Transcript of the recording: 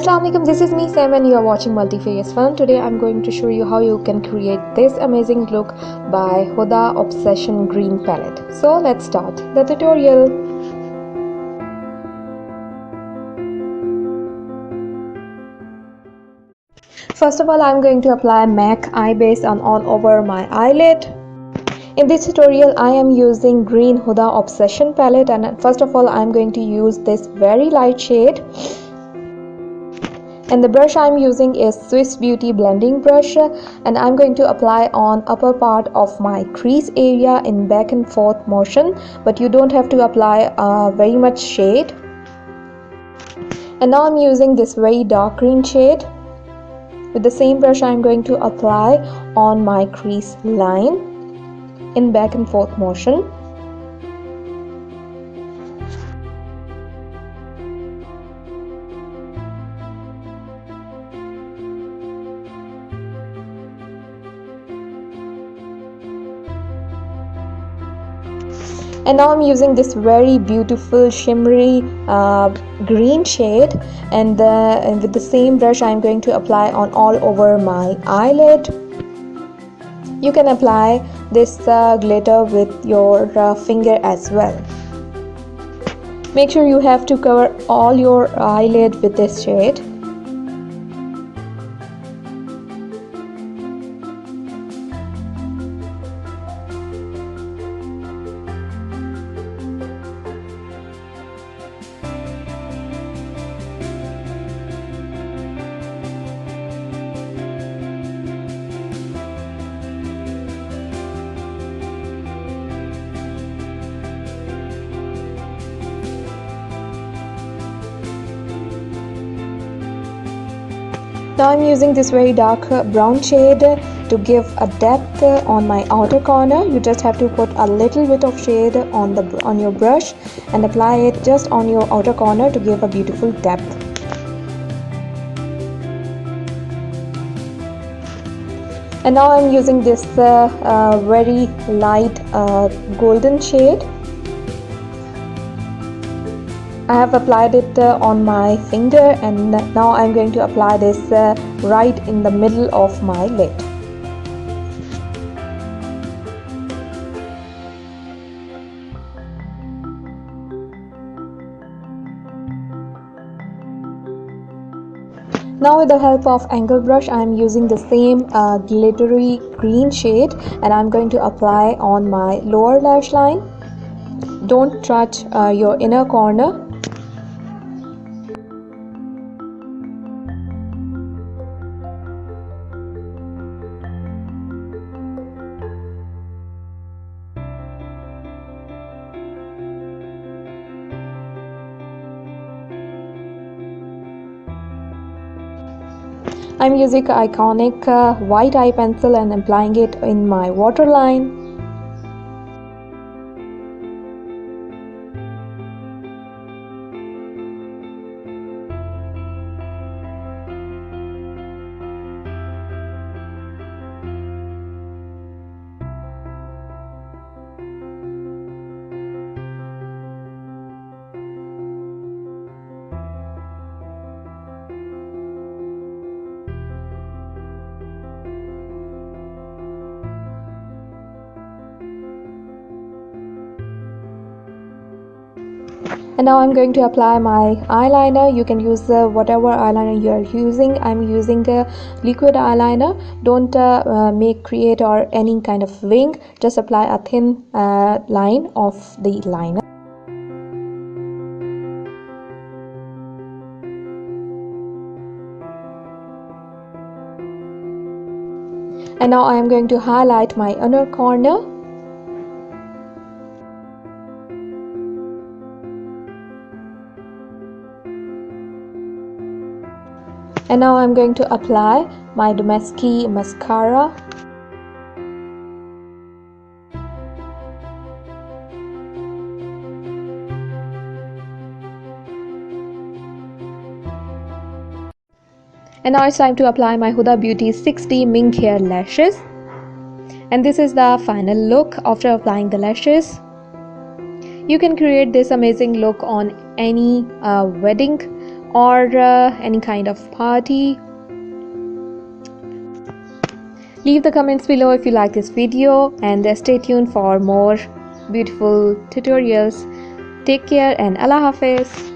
Assalamu alaikum, this is me Sam and you are watching Multi-Face Fun. Today I'm going to show you how you can create this amazing look by Huda Obsession Green Palette. So let's start the tutorial. First of all, I'm going to apply MAC eye base on all over my eyelid. In this tutorial, I am using green Huda Obsession palette, and first of all, I'm going to use this very light shade. And the brush I'm using is Swiss Beauty blending brush, and I'm going to apply on upper part of my crease area in back and forth motion, but you don't have to apply very much shade. And now I'm using this very dark green shade. With the same brush, I'm going to apply on my crease line in back and forth motion. And now I'm using this very beautiful shimmery green shade, and with the same brush I'm going to apply on all over my eyelid. You can apply this glitter with your finger as well. Make sure you have to cover all your eyelid with this shade. Now I'm using this very dark brown shade to give a depth on my outer corner. You just have to put a little bit of shade on your brush and apply it just on your outer corner to give a beautiful depth. And now I'm using this very light golden shade. I have applied it on my finger, and now I'm going to apply this right in the middle of my lid. Now with the help of angle brush, I am using the same glittery green shade, and I'm going to apply on my lower lash line. Don't touch your inner corner. I'm using Eyeconic white eye pencil and applying it in my waterline. And now I'm going to apply my eyeliner. You can use whatever eyeliner you are using. I'm using a liquid eyeliner. Don't create or any kind of wing. Just apply a thin line of the liner. And now I am going to highlight my inner corner. And now I'm going to apply my Domesky mascara. And now it's time to apply my Huda Beauty 6D mink hair lashes. And this is the final look after applying the lashes. You can create this amazing look on any wedding or any kind of party. Leave the comments below if you like this video, and stay tuned for more beautiful tutorials. Take care and Allah Hafiz.